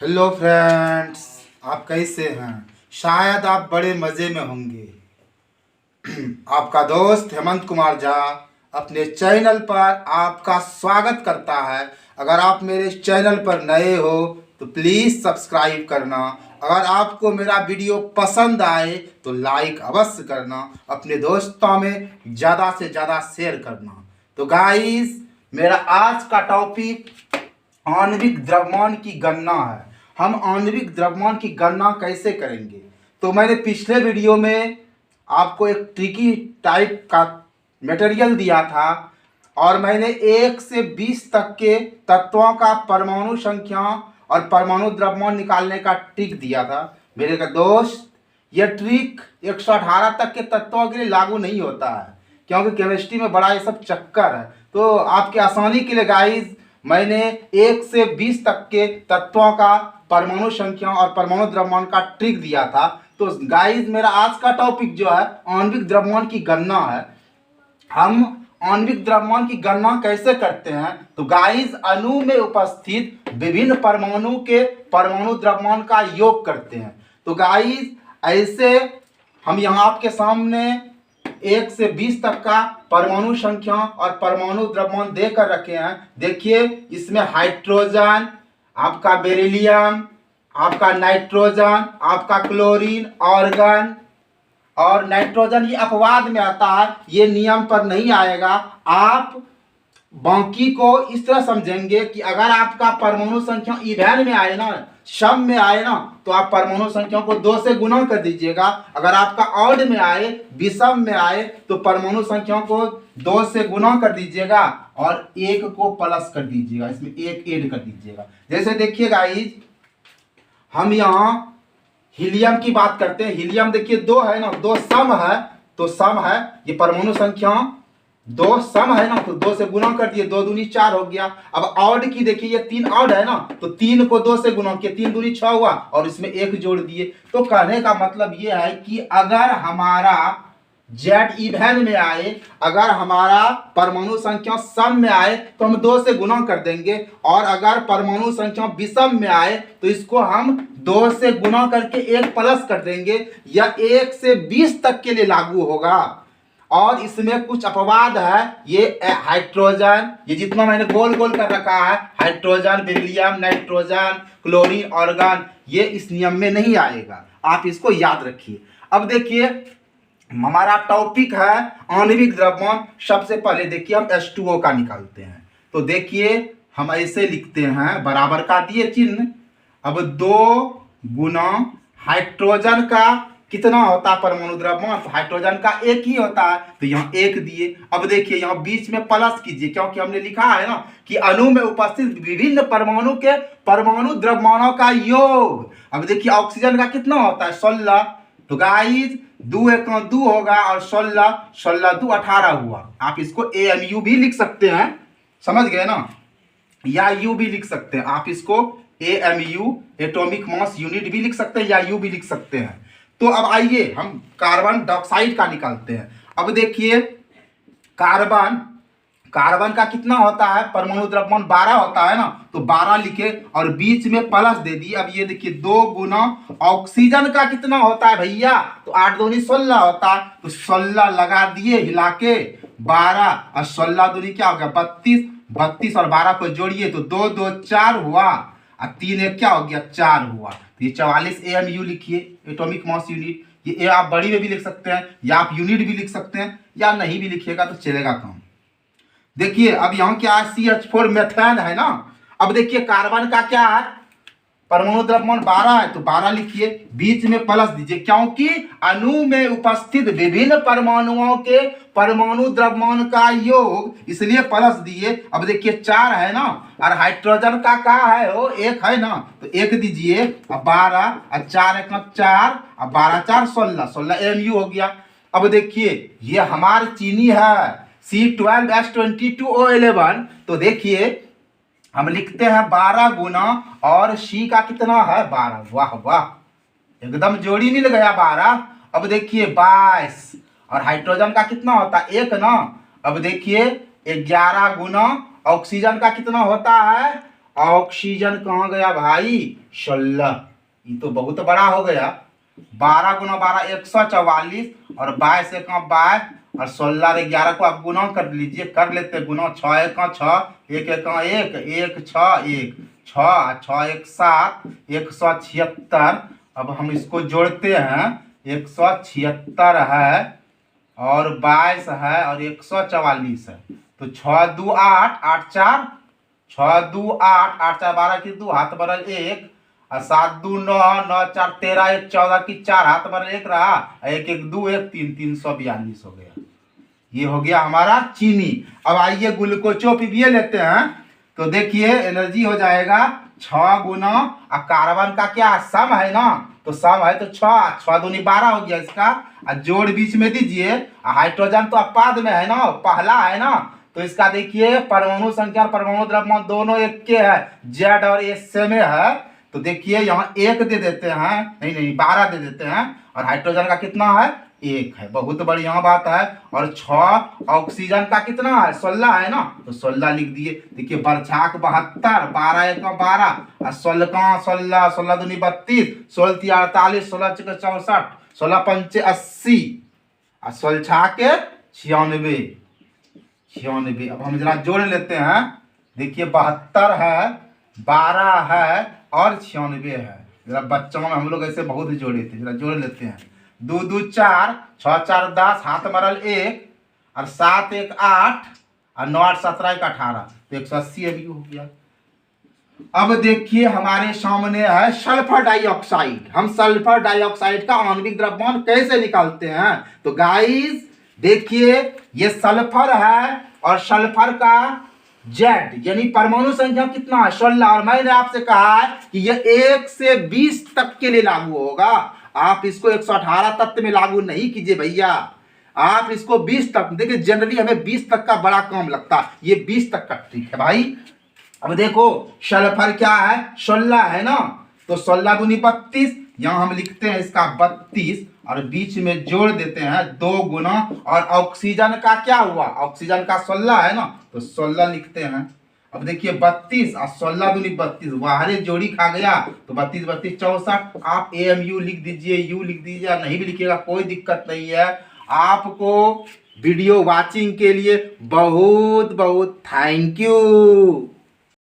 Hello friends, आप कैसे हैं? शायद आप बड़े मज़े में होंगे। आपका दोस्त हेमंत कुमार झा अपने चैनल पर आपका स्वागत करता है। अगर आप मेरे इस चैनल पर नए हो तो प्लीज़ सब्सक्राइब करना। अगर आपको मेरा वीडियो पसंद आए तो लाइक अवश्य करना, अपने दोस्तों में ज़्यादा से ज़्यादा शेयर करना। तो गाइस, मेरा आज का टॉपिक आणविक द्रव्यमान की गणना है। हम आणविक द्रव्यमान की गणना कैसे करेंगे? तो मैंने पिछले वीडियो में आपको एक ट्रिकी टाइप का मटेरियल दिया था और मैंने 1 से 20 तक के तत्वों का परमाणु संख्या और परमाणु द्रव्यमान निकालने का ट्रिक दिया था। मेरे का दोस्त, यह ट्रिक 118 तक के तत्वों के लिए लागू नहीं होता है, क्योंकि केमिस्ट्री में बड़ा ये सब चक्कर है। तो आपके आसानी के लिए गाइस, मैंने 1 से 20 तक के तत्वों का परमाणु संख्या और परमाणु द्रव्यमान का ट्रिक दिया था। तो गाइस, मेरा आज का टॉपिक जो है आणविक द्रव्यमान की गणना है। हम आणविक द्रव्यमान की गणना कैसे करते हैं? तो गाइस, अणु में उपस्थित विभिन्न परमाणु के परमाणु द्रव्यमान का योग करते हैं। तो गाइस, ऐसे हम यहाँ आपके सामने 1 से 20 तक का परमाणु संख्या और परमाणु द्रव्यमान देकर रखे हैं। देखिए, इसमें हाइड्रोजन, आपका बेरिलियम, आपका नाइट्रोजन, आपका क्लोरीन, ऑर्गन और नाइट्रोजन ये अपवाद में आता है, ये नियम पर नहीं आएगा। आप बाकी को इस तरह समझेंगे कि अगर आपका परमाणु संख्या इवन में आए ना, सम में आए ना, तो आप परमाणु संख्या को 2 से गुना कर दीजिएगा। अगर आपका ऑड में आए, विषम में आए, तो परमाणु संख्या को 2 से गुना कर दीजिएगा और 1 को प्लस कर दीजिएगा, इसमें 1 ऐड कर दीजिएगा। जैसे देखिए गाइस, हम यहाँ हीलियम की बात करते हैं। हीलियम देखिए 2 है ना, 2 सम है, तो सम है, ये परमाणु संख्या 2 सम है ना, तो 2 से गुना कर दिए, 2 दूनी 4 हो गया। अब ऑड की देखिए, ये 3 ऑड है ना, तो 3 को 2 से गुना किया, 3 दूनी 6 हुआ और इसमें 1 जोड़ दिए। तो कहने का मतलब ये है कि अगर हमारा जेड इवन में आए, अगर हमारा परमाणु संख्या सम में आए तो हम 2 से गुना कर देंगे, और अगर परमाणु संख्या विषम में आए तो इसको हम 2 से गुना करके 1 प्लस कर देंगे। यह 1 से 20 तक के लिए लागू होगा। और इसमें कुछ अपवाद है। ये हाइड्रोजन, ये जितना मैंने गोल गोल कर रखा है, hydrogen, beryllium, nitrogen, chlorine, organ, ये इस नियम में नहीं आएगा। आप इसको याद रखिए। अब देखिए, हमारा टॉपिक है आणविक द्रव्यमान। सबसे पहले देखिए, हम H2O का निकालते हैं। तो देखिए, हम ऐसे लिखते हैं, बराबर का दिए चिन्ह। अब 2 गुना हाइड्रोजन का कितना होता है परमाणु द्रव्यमान? तो हाइड्रोजन का 1 ही होता है, तो यहाँ 1 दिए। अब देखिए, यहाँ बीच में प्लस कीजिए, क्योंकि हमने लिखा है ना कि अणु में उपस्थित विभिन्न परमाणु के परमाणु द्रव्यमानों का योग। अब देखिए, ऑक्सीजन का कितना होता है? 16। तो गाइस, 2 1 2 होगा और 16 16 2 18 हुआ। आप इसको AMU भी लिख सकते हैं, समझ गए ना, या यू भी लिख सकते हैं। आप इसको AMU, एटॉमिक मास यूनिट भी लिख सकते हैं, या यू भी लिख सकते हैं। तो अब आइए हम कार्बन डाइऑक्साइड का निकालते हैं। अब देखिए, कार्बन का कितना होता है? परमाणु द्रव्यमान 12 होता है ना, तो 12 लिखे और बीच में प्लस दे दिए। अब ये देखिए, 2 गुना ऑक्सीजन का कितना होता है भैया? तो 8 दूनी 16 होता है, तो 16 लगा दिए हिला के, 12 और 16 दूनी क्या हो गया? 32। 32 और 12 को जोड़िए तो 2 2 4 हुआ और 3 1 क्या हो गया? 4 हुआ। तो ये 44 AMU लिखिए, एटॉमिक मास यूनिट। ये आप बड़ी में भी लिख सकते हैं, या आप यूनिट भी लिख सकते हैं, या नहीं भी लिखिएगा तो चलेगा काम। देखिए, अब यहाँ क्या है? CH4 मेथेन है ना। अब देखिए, कार्बन का क्या है? परमाणु द्रव्यमान 12 है, तो 12 लिखिए, बीच में प्लस दीजिए, क्योंकि अणु में उपस्थित विभिन्न परमाणुओं के परमाणु द्रव्यमान का योग, इसलिए प्लस दिए। अब देखिए, 4 है ना, और हाइड्रोजन का क्या है? वो 1 है ना, तो 1 दीजिए। अब 12 और 4 1 4 और 12 4 16 16 AMU हो गया। अब देखिए, ये हमारी चीनी है C12H22O11। तो देखिए, हम लिखते हैं 12 गुना, और C का कितना है? 12। वाह वाह, एकदम जोड़ी मिल गया 12। अब देखिए 22, और हाइड्रोजन का कितना होता है? 1 ना। अब देखिए, 11 गुना ऑक्सीजन का कितना होता है? ऑक्सीजन कहाँ गया भाई 16, ये तो बहुत बड़ा हो गया। 12 गुना 12 144 और 22 से कम 22 और 16 और 11 को आप गुना कर लीजिए, कर लेते हैं गुना। 6 एक 6, 1 एक 1, 1 6 1 6 6 1 7 176। अब हम इसको जोड़ते हैं, 176 है और 22 है और 144 है, तो 6 2 8 8 4 6 2 8 8 4 12 की 2 हाथ बरल 1 और 7 2 9 9 4 13 1 14 की 4 हाथ बरल 1 रहा, 1 1 2 1 3 342 हो गया। ये हो गया हमारा चीनी। अब आइए ग्लूकोचो पीवीए लेते हैं, तो देखिए एनर्जी हो जाएगा 6 गुना कार्बन का क्या सम है ना, तो सम है तो 6 6 दूनी 12 हो गया इसका, और जोड़ बीच में दीजिए। हाइड्रोजन तो अपाद में है ना, पहला है ना, तो इसका देखिए परमाणु संख्या और परमाणु द्रव्यमान दोनों एक के है, जेड और एस में है, तो देखिए यहाँ 1 दे देते हैं, नहीं 12 दे देते हैं, और हाइड्रोजन का कितना है 1 है, बहुत बढ़िया बात है। और 6 ऑक्सीजन का कितना है 16 है ना, तो 16 लिख दिए। देखिए बरछाक 72, 12 एक 12 और 16 का 16 16 दूनी 32, 16 तीन 48, 16 छक्के 64, 16 पंचे 80 और 16 छाके 96 96। अब हम जरा जोड़ लेते हैं, देखिए 72 है, 12 है और 96 है। जरा बच्चों में हम लोग ऐसे बहुत जोड़े थे, जरा जोड़ लेते हैं। 2 2 4 6 4 10 हाथ मरल 1 और 7 1 8 और 9 8 17 1 18, तो 180 अभी हो गया। अब देखिए हमारे सामने है सल्फर डाइऑक्साइड। हम सल्फर डाइऑक्साइड का आणविक द्रव्यमान कैसे निकालते हैं, तो गाइस देखिए ये सल्फर है और सल्फर का जेड यानी परमाणु संख्या कितना है 16, और मैंने आपसे कहा है कि यह 1 से 20 तक के लिए लागू होगा। आप इसको 118 तत्व में लागू नहीं कीजिए भैया, आप इसको 20 तक, देखिए जनरली हमें 20 तक का बड़ा कम लगता है, ये 20 तक का ठीक है भाई। अब देखो सल्फर क्या है 16 है ना, तो 16 दूनी 32, यहां हम लिखते हैं इसका 32 और बीच में जोड़ देते हैं 2 गुना, और ऑक्सीजन का क्या हुआ, ऑक्सीजन का 16 है ना, तो 16 लिखते हैं। अब देखिए 32 और 16 दूनी 32, बाहरे जोड़ी खा गया, तो 32 32 64। आप AMU लिख दीजिए, यू लिख दीजिए, नहीं भी लिखिएगा कोई दिक्कत नहीं है। आपको वीडियो वॉचिंग के लिए बहुत बहुत थैंक यू।